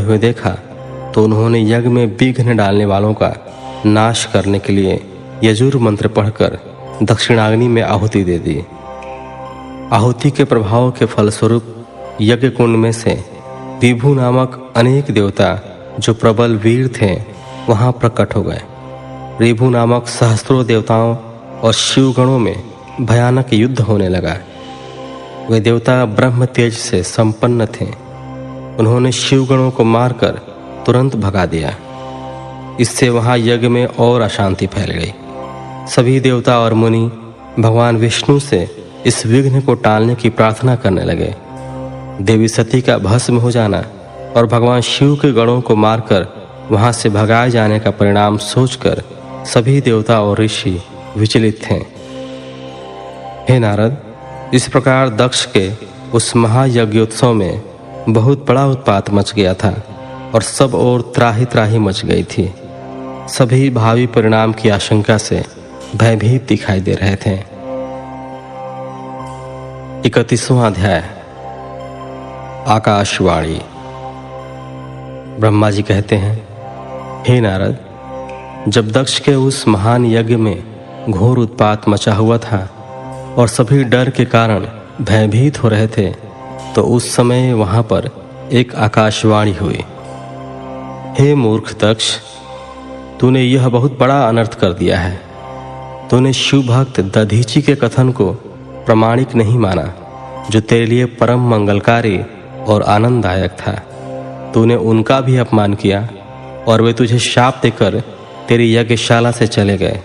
हुए देखा तो उन्होंने यज्ञ में विघ्न डालने वालों का नाश करने के लिए यजुर मंत्र पढ़कर दक्षिणाग्नि में आहुति दे दी। आहुति के प्रभाव के फलस्वरूप यज्ञ कुंड में से विभु नामक अनेक देवता जो प्रबल वीर थे वहां प्रकट हो गए। रिभु नामक सहस्त्रों देवताओं और शिवगणों में भयानक युद्ध होने लगा। वे देवता ब्रह्म तेज से संपन्न थे। उन्होंने शिवगणों को मारकर तुरंत भगा दिया। इससे वहां यज्ञ में और अशांति फैल गई। सभी देवता और मुनि भगवान विष्णु से इस विघ्न को टालने की प्रार्थना करने लगे। देवी सती का भस्म हो जाना और भगवान शिव के गणों को मारकर वहां से भगाए जाने का परिणाम सोचकर सभी देवता और ऋषि विचलित थे। हे नारद, इस प्रकार दक्ष के उस महायज्ञोत्सव में बहुत बड़ा उत्पात मच गया था और सब ओर त्राही त्राही मच गई थी। सभी भावी परिणाम की आशंका से भयभीत दिखाई दे रहे थे। 31वां अध्याय। आकाशवाणी। ब्रह्मा जी कहते हैं, हे नारद, जब दक्ष के उस महान यज्ञ में घोर उत्पात मचा हुआ था और सभी डर के कारण भयभीत हो रहे थे तो उस समय वहां पर एक आकाशवाणी हुई। हे मूर्ख दक्ष, तूने यह बहुत बड़ा अनर्थ कर दिया है। तूने शिव भक्त दधीची के कथन को प्रमाणिक नहीं माना जो तेरे लिए परम मंगलकारी और आनंददायक था। तूने उनका भी अपमान किया और वे तुझे शाप देकर तेरी यज्ञशाला से चले गए।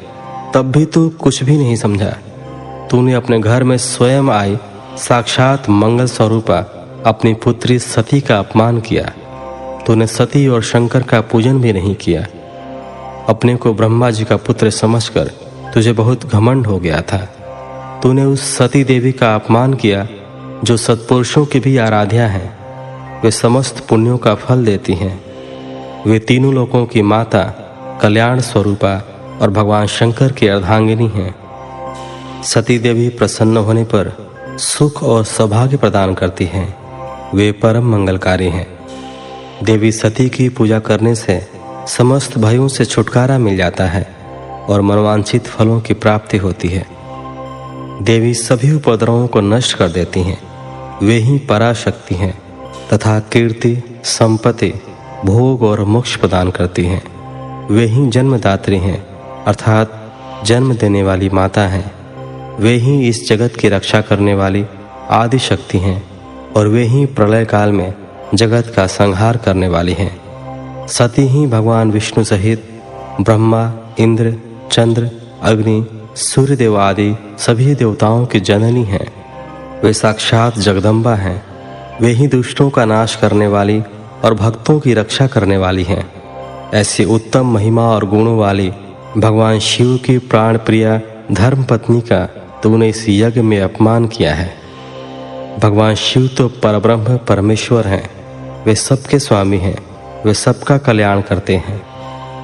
तब भी तू कुछ भी नहीं समझा। तूने अपने घर में स्वयं आई साक्षात मंगल स्वरूपा अपनी पुत्री सती का अपमान किया। तूने सती और शंकर का पूजन भी नहीं किया। अपने को ब्रह्मा जी का पुत्र समझकर तुझे बहुत घमंड हो गया था। तूने उस सती देवी का अपमान किया जो सत्पुरुषों की भी आराध्या हैं। वे समस्त पुण्यों का फल देती हैं। वे तीनों लोकों की माता, कल्याण स्वरूपा और भगवान शंकर की अर्धांगिनी हैं। सती देवी प्रसन्न होने पर सुख और सौभाग्य प्रदान करती हैं। वे परम मंगलकारी हैं। देवी सती की पूजा करने से समस्त भयों से छुटकारा मिल जाता है और मनोवांछित फलों की प्राप्ति होती है। देवी सभी उपद्रवों को नष्ट कर देती हैं। वे ही पराशक्ति हैं तथा कीर्ति, संपत्ति, भोग और मोक्ष प्रदान करती हैं। वे ही जन्मदात्री हैं अर्थात जन्म देने वाली माता हैं। वे ही इस जगत की रक्षा करने वाली आदि शक्ति हैं और वे ही प्रलय काल में जगत का संहार करने वाली हैं। सती ही भगवान विष्णु सहित ब्रह्मा, इंद्र, चंद्र, अग्नि, सूर्यदेव आदि सभी देवताओं की जननी हैं। वे साक्षात जगदम्बा हैं। वे ही दुष्टों का नाश करने वाली और भक्तों की रक्षा करने वाली हैं। ऐसी उत्तम महिमा और गुणों वाली भगवान शिव की प्राण प्रिया धर्म पत्नी का तूने इस यज्ञ में अपमान किया है। भगवान शिव तो परब्रह्म परमेश्वर हैं। वे सबके स्वामी हैं। वे सबका कल्याण करते हैं।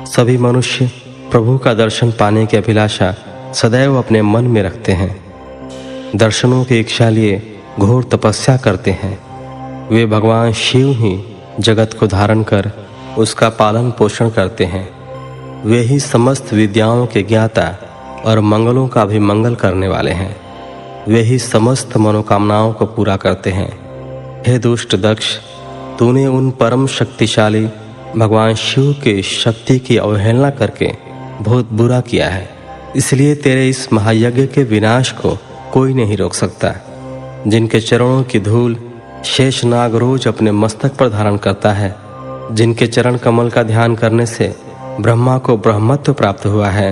सभी मनुष्य प्रभु का दर्शन पाने की अभिलाषा सदैव अपने मन में रखते हैं। दर्शनों की इच्छा लिए घोर तपस्या करते हैं। वे भगवान शिव ही जगत को धारण कर उसका पालन पोषण करते हैं। वे ही समस्त विद्याओं के ज्ञाता और मंगलों का भी मंगल करने वाले हैं। वे ही समस्त मनोकामनाओं को पूरा करते हैं। हे दुष्ट दक्ष, तूने उन परम शक्तिशाली भगवान शिव के शक्ति की अवहेलना करके बहुत बुरा किया है। इसलिए तेरे इस महायज्ञ के विनाश को कोई नहीं रोक सकता। जिनके चरणों की धूल शेषनाग रोज अपने मस्तक पर धारण करता है, जिनके चरण कमल का ध्यान करने से ब्रह्मा को ब्रह्मत्व प्राप्त हुआ है,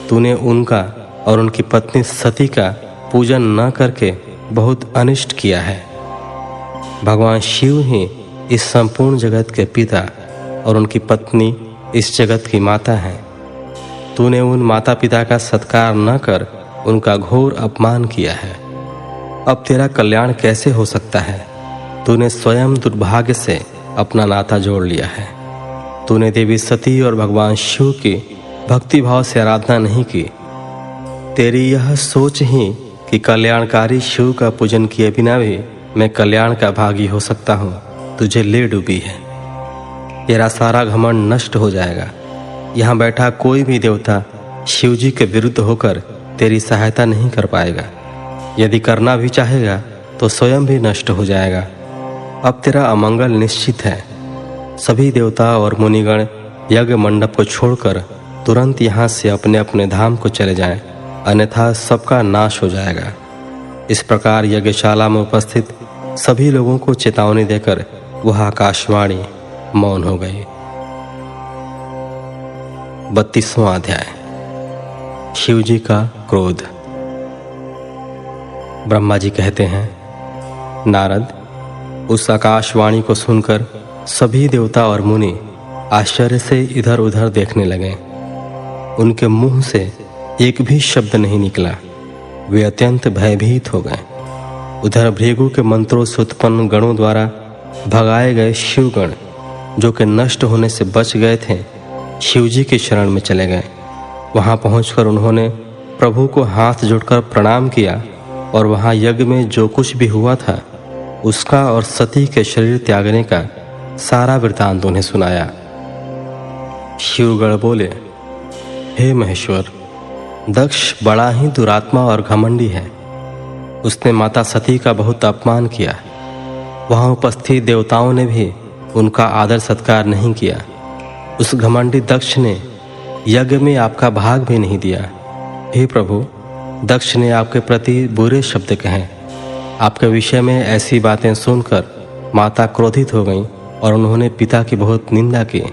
तूने उनका और उनकी पत्नी सती का पूजन न करके बहुत अनिष्ट किया है। भगवान शिव ही इस संपूर्ण जगत के पिता और उनकी पत्नी इस जगत की माता हैं। तूने उन माता पिता का सत्कार न कर उनका घोर अपमान किया है। अब तेरा कल्याण कैसे हो सकता है? तूने स्वयं दुर्भाग्य से अपना नाता जोड़ लिया है। तूने देवी सती और भगवान शिव की भक्ति भाव से आराधना नहीं की। तेरी यह सोच ही कि कल्याणकारी शिव का पूजन किए बिना भी मैं कल्याण का भागी हो सकता हूँ, तुझे ले डूबी है। तेरा सारा घमंड नष्ट हो जाएगा। यहाँ बैठा कोई भी देवता शिव जी के विरुद्ध होकर तेरी सहायता नहीं कर पाएगा। यदि करना भी चाहेगा तो स्वयं भी नष्ट हो जाएगा। अब तेरा अमंगल निश्चित है। सभी देवता और मुनिगण यज्ञ मंडप को छोड़कर तुरंत यहाँ से अपने अपने धाम को चले जाएं, अन्यथा सबका नाश हो जाएगा। इस प्रकार यज्ञशाला में उपस्थित सभी लोगों को चेतावनी देकर वह आकाशवाणी मौन हो गई। 32वां अध्याय। शिव जी का क्रोध। ब्रह्मा जी कहते हैं, नारद, उस आकाशवाणी को सुनकर सभी देवता और मुनि आश्चर्य से इधर उधर देखने लगे। उनके मुंह से एक भी शब्द नहीं निकला। वे अत्यंत भयभीत हो गए। उधर भृगु के मंत्रों से उत्पन्न गणों द्वारा भगाए गए शिवगण, जो कि नष्ट होने से बच गए थे, शिव जी की शरण में चले गए। वहां पहुंचकर उन्होंने प्रभु को हाथ जोड़कर प्रणाम किया और वहां यज्ञ में जो कुछ भी हुआ था उसका और सती के शरीर त्यागने का सारा वृतांत उन्हें सुनाया। शिवगण बोले, हे महेश्वर, दक्ष बड़ा ही दुरात्मा और घमंडी है। उसने माता सती का बहुत अपमान किया। वहां उपस्थित देवताओं ने भी उनका आदर सत्कार नहीं किया। उस घमंडी दक्ष ने यज्ञ में आपका भाग भी नहीं दिया। हे प्रभु, दक्ष ने आपके प्रति बुरे शब्द कहे। आपके विषय में ऐसी बातें सुनकर माता क्रोधित हो गईं और उन्होंने पिता की बहुत निंदा की।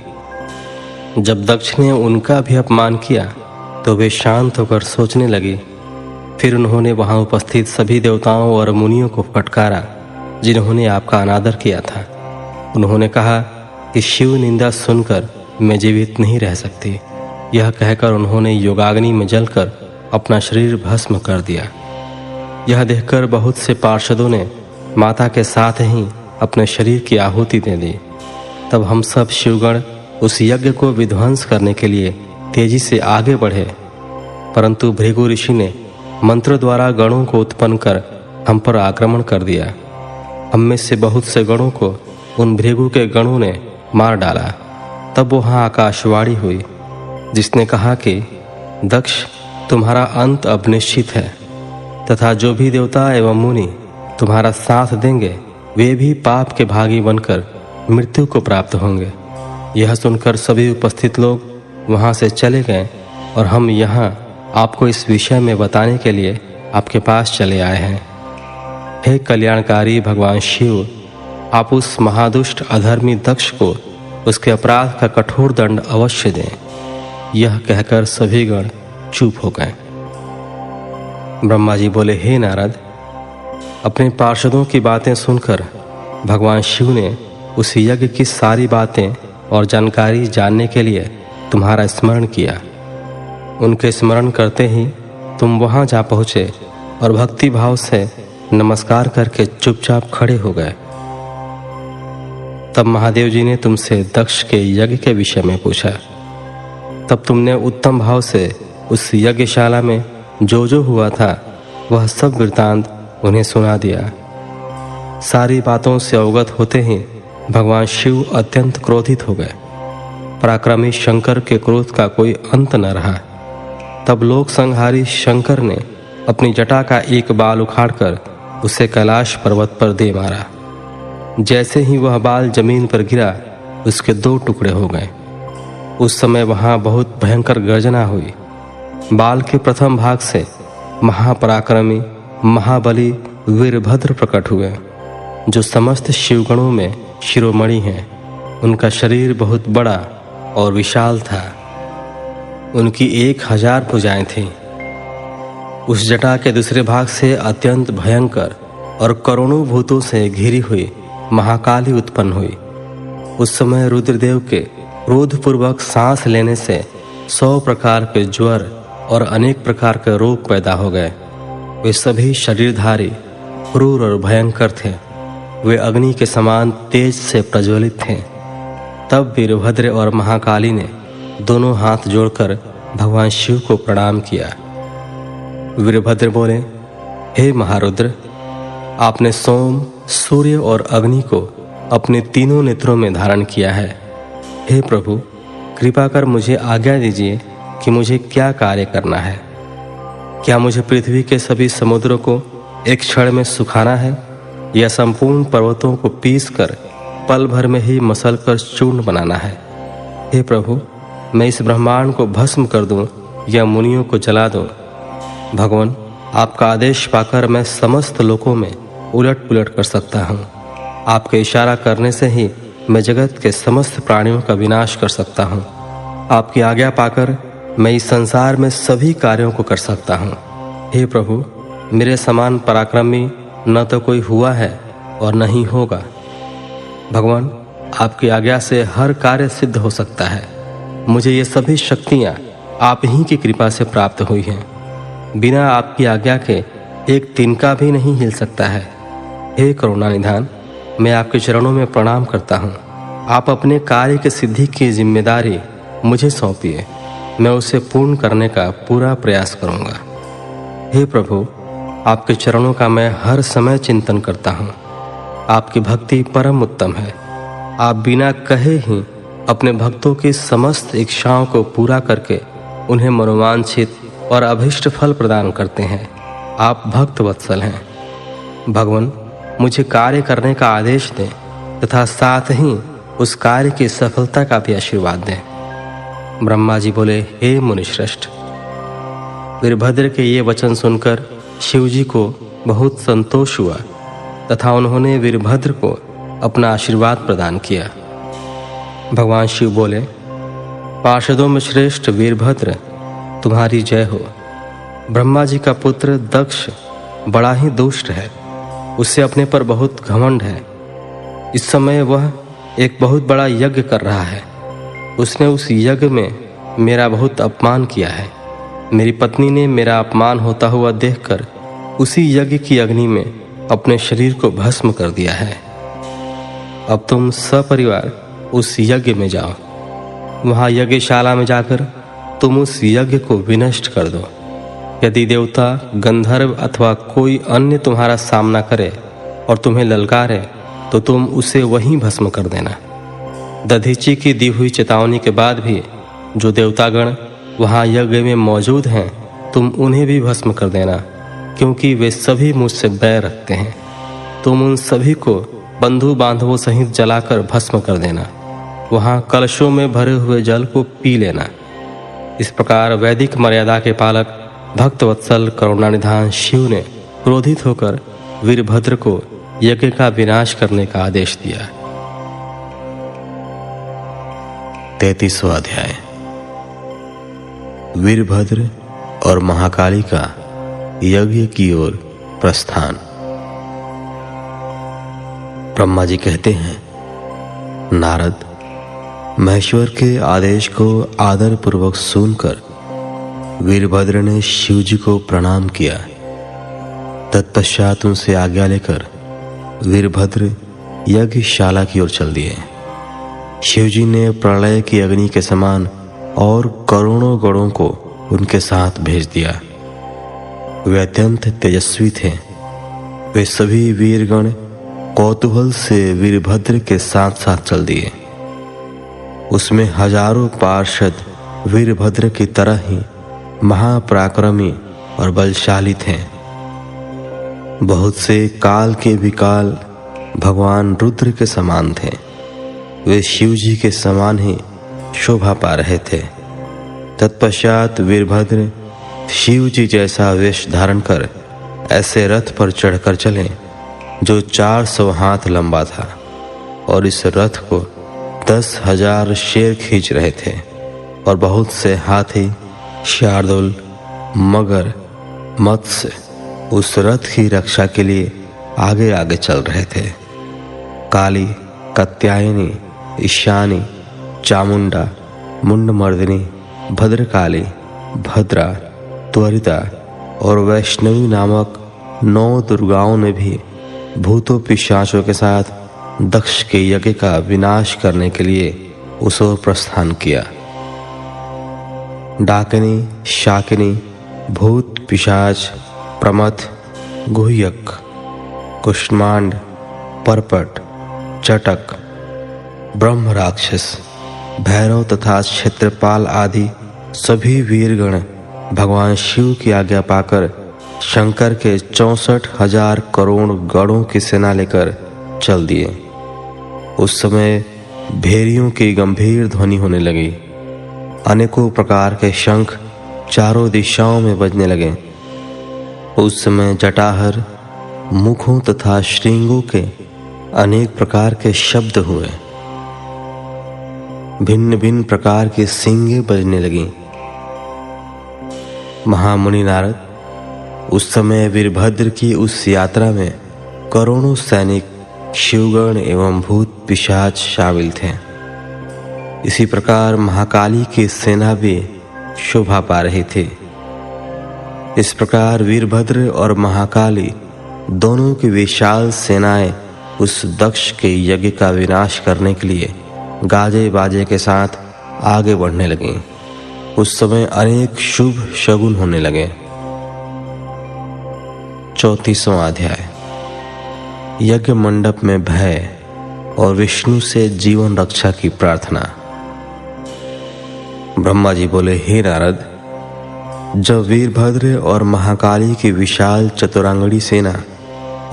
जब दक्ष ने उनका भी अपमान किया तो वे शांत होकर सोचने लगी। फिर उन्होंने वहां उपस्थित सभी देवताओं और मुनियों को फटकारा जिन्होंने आपका अनादर किया था। उन्होंने कहा कि शिव निंदा सुनकर मैं जीवित नहीं रह सकती। यह कहकर उन्होंने योगाग्नि में जलकर अपना शरीर भस्म कर दिया। यह देखकर बहुत से पार्षदों ने माता के साथ ही अपने शरीर की आहुति दे दी। तब हम सब शिवगण उस यज्ञ को विध्वंस करने के लिए तेजी से आगे बढ़े, परंतु भृगु ऋषि ने मंत्र द्वारा गणों को उत्पन्न कर हम पर आक्रमण कर दिया। हम में से बहुत से गणों को उन भृगु के गणों ने मार डाला। तब वहाँ आकाशवाणी हुई जिसने कहा कि दक्ष, तुम्हारा अंत अब निश्चित है, तथा जो भी देवता एवं मुनि तुम्हारा साथ देंगे वे भी पाप के भागी बनकर मृत्यु को प्राप्त होंगे। यह सुनकर सभी उपस्थित लोग वहाँ से चले गए और हम यहाँ आपको इस विषय में बताने के लिए आपके पास चले आए हैं। हे कल्याणकारी भगवान शिव, आप उस महादुष्ट अधर्मी दक्ष को उसके अपराध का कठोर दंड अवश्य दें। यह कहकर सभी गण चुप हो गए। ब्रह्मा जी बोले, हे नारद, अपने पार्षदों की बातें सुनकर भगवान शिव ने उस यज्ञ की सारी बातें और जानकारी जानने के लिए तुम्हारा स्मरण किया। उनके स्मरण करते ही तुम वहां जा पहुँचे और भक्ति भाव से नमस्कार करके चुपचाप खड़े हो गए। तब महादेव जी ने तुमसे दक्ष के यज्ञ के विषय में पूछा। तब तुमने उत्तम भाव से उस यज्ञशाला में जो जो हुआ था वह सब वृतांत उन्हें सुना दिया। सारी बातों से अवगत होते ही भगवान शिव अत्यंत क्रोधित हो गए। पराक्रमी शंकर के क्रोध का कोई अंत न रहा। तब लोक संहारी शंकर ने अपनी जटा का एक बाल उखाड़कर उसे कैलाश पर्वत पर दे मारा। जैसे ही वह बाल जमीन पर गिरा उसके 2 टुकड़े हो गए। उस समय वहां बहुत भयंकर गर्जना हुई। बाल के प्रथम भाग से महापराक्रमी महाबली वीरभद्र प्रकट हुए, जो समस्त शिवगणों में शिरोमणि हैं। उनका शरीर बहुत बड़ा और विशाल था। उनकी 1000 भुजाएं थीं। उस जटा के दूसरे भाग से अत्यंत भयंकर और करोड़ों भूतों से घिरी हुई महाकाली उत्पन्न हुई। उस समय रुद्रदेव के क्रोधपूर्वक सांस लेने से 100 प्रकार के ज्वर और अनेक प्रकार के रोग पैदा हो गए। वे सभी शरीरधारी, क्रूर और भयंकर थे। वे अग्नि के समान तेज से प्रज्वलित थे। तब वीरभद्र और महाकाली ने दोनों हाथ जोड़कर भगवान शिव को प्रणाम किया। वीरभद्र बोले, हे महारुद्र, आपने सोम, सूर्य और अग्नि को अपने तीनों नेत्रों में धारण किया है। हे प्रभु, कृपा कर मुझे आज्ञा दीजिए कि मुझे क्या कार्य करना है। क्या मुझे पृथ्वी के सभी समुद्रों को एक क्षण में सुखाना है, या संपूर्ण पर्वतों को पीसकर पल भर में ही मसलकर चूर्ण बनाना है? हे प्रभु, मैं इस ब्रह्मांड को भस्म कर दूं या मुनियों को जला दूं? भगवान, आपका आदेश पाकर मैं समस्त लोकों में उलट पुलट कर सकता हूँ। आपके इशारा करने से ही मैं जगत के समस्त प्राणियों का विनाश कर सकता हूँ। आपकी आज्ञा पाकर मैं इस संसार में सभी कार्यों को कर सकता हूँ। हे प्रभु, मेरे समान पराक्रमी न तो कोई हुआ है और न ही होगा। भगवान, आपकी आज्ञा से हर कार्य सिद्ध हो सकता है। मुझे ये सभी शक्तियाँ आप ही की कृपा से प्राप्त हुई हैं। बिना आपकी आज्ञा के एक तिनका भी नहीं हिल सकता है। हे करुणा निधान, मैं आपके चरणों में प्रणाम करता हूँ। आप अपने कार्य की सिद्धि की जिम्मेदारी मुझे सौंपिए, मैं उसे पूर्ण करने का पूरा प्रयास करूँगा। हे प्रभु, आपके चरणों का मैं हर समय चिंतन करता हूँ। आपकी भक्ति परम उत्तम है। आप बिना कहे ही अपने भक्तों की समस्त इच्छाओं को पूरा करके उन्हें मनोवांछित और अभीष्ट फल प्रदान करते हैं। आप भक्त वत्सल हैं। भगवान, मुझे कार्य करने का आदेश दें तथा साथ ही उस कार्य की सफलता का भी आशीर्वाद दें। ब्रह्मा जी बोले, हे मुनिश्रेष्ठ। वीरभद्र के ये वचन सुनकर शिव जी को बहुत संतोष हुआ तथा उन्होंने वीरभद्र को अपना आशीर्वाद प्रदान किया। भगवान शिव बोले, पार्षदों में श्रेष्ठ वीरभद्र, तुम्हारी जय हो। ब्रह्मा जी का पुत्र दक्ष बड़ा ही दुष्ट है, उससे अपने पर बहुत घमंड है। इस समय वह एक बहुत बड़ा यज्ञ कर रहा है। उसने उस यज्ञ में मेरा बहुत अपमान किया है। मेरी पत्नी ने मेरा अपमान होता हुआ देखकर उसी यज्ञ की अग्नि में अपने शरीर को भस्म कर दिया है। अब तुम सपरिवार उस यज्ञ में जाओ। वहाँ यज्ञशाला में जाकर तुम उस यज्ञ को विनष्ट कर दो। यदि देवता, गंधर्व अथवा कोई अन्य तुम्हारा सामना करे और तुम्हें ललकारे तो तुम उसे वहीं भस्म कर देना। दधीची की दी हुई चेतावनी के बाद भी जो देवतागण वहाँ यज्ञ में मौजूद हैं, तुम उन्हें भी भस्म कर देना, क्योंकि वे सभी मुझसे बैर रखते हैं। तुम उन सभी को बंधु बांधवों सहित जलाकर भस्म कर देना। वहाँ कलशों में भरे हुए जल को पी लेना। इस प्रकार वैदिक मर्यादा के पालक भक्तवत्सल करुणानिधान शिव ने क्रोधित होकर वीरभद्र को यज्ञ का विनाश करने का आदेश दिया। 33वां अध्याय। वीरभद्र और महाकाली का यज्ञ की ओर प्रस्थान। ब्रह्मा जी कहते हैं, नारद, महेश्वर के आदेश को आदर पूर्वक सुनकर वीरभद्र ने शिव जी को प्रणाम किया। तत्पश्चात उनसे आज्ञा लेकर वीरभद्र यज्ञशाला की ओर चल दिए। शिव जी ने प्रलय की अग्नि के समान और करोड़ों गणों को उनके साथ भेज दिया। वे अत्यंत तेजस्वी थे। वे सभी वीरगण कौतूहल से वीरभद्र के साथ साथ चल दिए। उसमें हजारों पार्षद वीरभद्र की तरह ही महापराक्रमी और बलशाली थे। बहुत से काल के विकाल भगवान रुद्र के समान थे। वे शिव जी के समान ही शोभा पा रहे थे। तत्पश्चात वीरभद्र शिव जी जैसा वेश धारण कर ऐसे रथ पर चढ़कर चले जो 400 हाथ लंबा था, और इस रथ को 10,000 शेर खींच रहे थे, और बहुत से हाथी, शार्दुल, मगर, मत्स्य उस रथ की रक्षा के लिए आगे आगे चल रहे थे। काली, कात्यायनी, ईशानी, चामुंडा, मुंडमर्दिनी, भद्रकाली, भद्रा, त्वरिता और वैष्णवी नामक 9 दुर्गाओं ने भी भूतों पिशाचों के साथ दक्ष के यज्ञ का विनाश करने के लिए उस ओर प्रस्थान किया। डाकिनी, शाकिनी, भूत, पिशाच, प्रमथ, गुह्यक, कुष्मांड, परपट, चटक, ब्रह्म राक्षस, भैरव तथा क्षेत्रपाल आदि सभी वीरगण भगवान शिव की आज्ञा पाकर शंकर के 64,000 करोड़ गणों की सेना लेकर चल दिए। उस समय भेरियों की गंभीर ध्वनि होने लगी। अनेकों प्रकार के शंख चारों दिशाओं में बजने लगे। उस समय जटाहर, मुखों तथा श्रृंगों के अनेक प्रकार के शब्द हुए। भिन्न भिन्न प्रकार की सींगें बजने लगी। महामुनि नारद, उस समय वीरभद्र की उस यात्रा में करोड़ों सैनिक, शिवगण एवं भूत पिशाच शामिल थे। इसी प्रकार महाकाली की सेना भी शोभा पा रही थी। इस प्रकार वीरभद्र और महाकाली दोनों की विशाल सेनाएं उस दक्ष के यज्ञ का विनाश करने के लिए गाजे बाजे के साथ आगे बढ़ने लगीं। उस समय अनेक शुभ शगुन होने लगे। 34वां अध्याय। यज्ञ मंडप में भय और विष्णु से जीवन रक्षा की प्रार्थना। ब्रह्मा जी बोले, हे नारद, जब वीरभद्र और महाकाली की विशाल चतुरांगड़ी सेना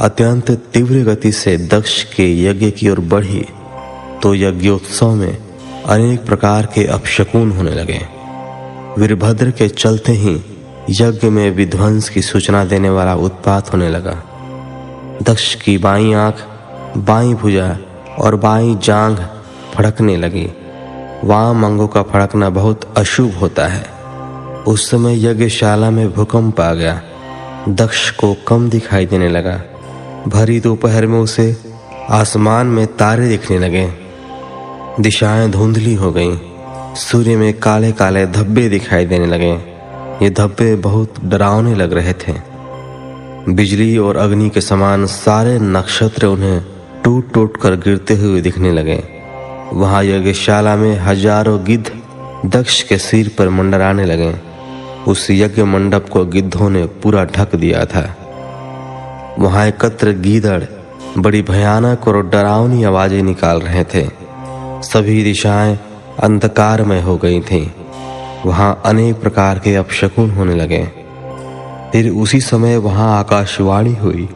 अत्यंत तीव्र गति से दक्ष के यज्ञ की ओर बढ़ी तो यज्ञोत्सव में अनेक प्रकार के अपशकुन होने लगे। वीरभद्र के चलते ही यज्ञ में विध्वंस की सूचना देने वाला उत्पात होने लगा। दक्ष की बाईं आंख, बाईं भुजा और बाईं जांघ फड़कने लगी। वाम अंगों का फड़कना बहुत अशुभ होता है। उस समय यज्ञशाला में भूकंप आ गया। दक्ष को कम दिखाई देने लगा। भरी दोपहर में उसे आसमान में तारे दिखने लगे। दिशाएं धुंधली हो गईं। सूर्य में काले काले धब्बे दिखाई देने लगे। ये धब्बे बहुत डरावने लग रहे थे। बिजली और अग्नि के समान सारे नक्षत्र उन्हें टूट टूट कर गिरते हुए दिखने लगे। वहां यज्ञशाला में हजारों गिद्ध दक्ष के सिर पर मंडराने लगे। उस यज्ञ मंडप को गिद्धों ने पूरा ढक दिया था। वहां एकत्र गीदड़ बड़ी भयानक और डरावनी आवाजें निकाल रहे थे। सभी दिशाएं अंधकारमय हो गई थीं। वहां अनेक प्रकार के अपशकुन होने लगे। फिर उसी समय वहां आकाशवाणी हुई,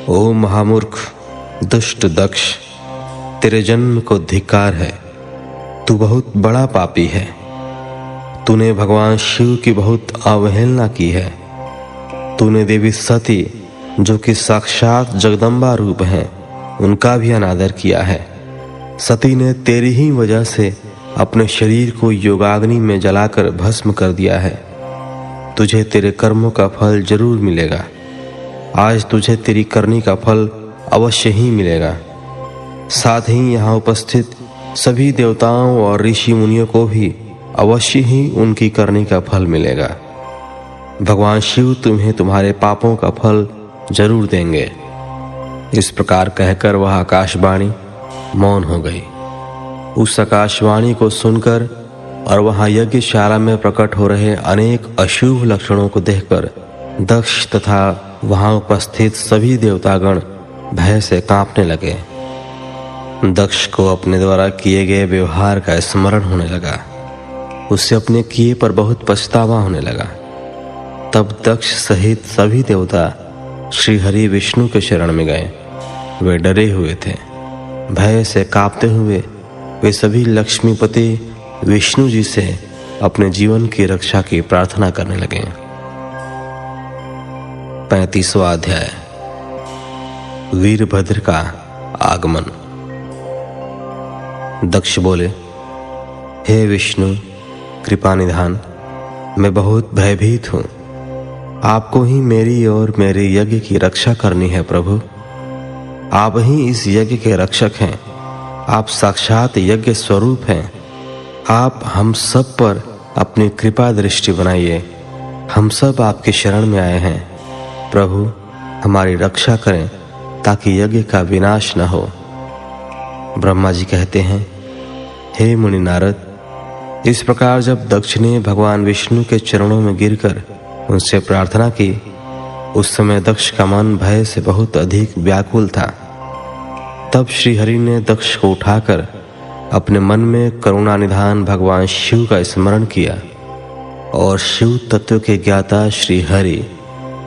ओ महामूर्ख, दुष्ट दक्ष, तेरे जन्म को धिक्कार है। तू बहुत बड़ा पापी है। तूने भगवान शिव की बहुत अवहेलना की है। तूने देवी सती, जो कि साक्षात जगदम्बा रूप है, उनका भी अनादर किया है। सती ने तेरी ही वजह से अपने शरीर को योगाग्नि में जलाकर भस्म कर दिया है। तुझे तेरे कर्मों का फल जरूर मिलेगा। आज तुझे तेरी करनी का फल अवश्य ही मिलेगा। साथ ही यहाँ उपस्थित सभी देवताओं और ऋषि मुनियों को भी अवश्य ही उनकी करनी का फल मिलेगा। भगवान शिव तुम्हें तुम्हारे पापों का फल जरूर देंगे। इस प्रकार कहकर वह आकाशवाणी मौन हो गई। उस आकाशवाणी को सुनकर और वहां यज्ञशाला में प्रकट हो रहे अनेक अशुभ लक्षणों को देखकर दक्ष तथा वहां उपस्थित सभी देवतागण भय से कांपने लगे। दक्ष को अपने द्वारा किए गए व्यवहार का स्मरण होने लगा। उससे अपने किए पर बहुत पछतावा होने लगा। तब दक्ष सहित सभी देवता श्री हरि विष्णु के शरण में गए। वे डरे हुए थे। भय से कांपते हुए वे सभी लक्ष्मीपति विष्णु जी से अपने जीवन की रक्षा की प्रार्थना करने लगे। 35वां अध्याय। वीरभद्र का आगमन। दक्ष बोले, हे विष्णु कृपा निधान, मैं बहुत भयभीत हूँ। आपको ही मेरी और मेरे यज्ञ की रक्षा करनी है प्रभु। आप ही इस यज्ञ के रक्षक हैं। आप साक्षात यज्ञ स्वरूप हैं। आप हम सब पर अपनी कृपा दृष्टि बनाइए। हम सब आपके शरण में आए हैं। प्रभु हमारी रक्षा करें ताकि यज्ञ का विनाश न हो। ब्रह्मा जी कहते हैं, हे मुनि नारद, इस प्रकार जब दक्ष ने भगवान विष्णु के चरणों में गिरकर उनसे प्रार्थना की, उस समय दक्ष का मन भय से बहुत अधिक व्याकुल था। तब श्री हरि ने दक्ष को उठाकर अपने मन में करुणानिधान भगवान शिव का स्मरण किया और शिव तत्व के ज्ञाता श्री हरि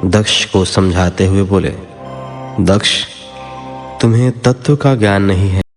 दक्ष को समझाते हुए बोले, दक्ष, तुम्हें तत्व का ज्ञान नहीं है।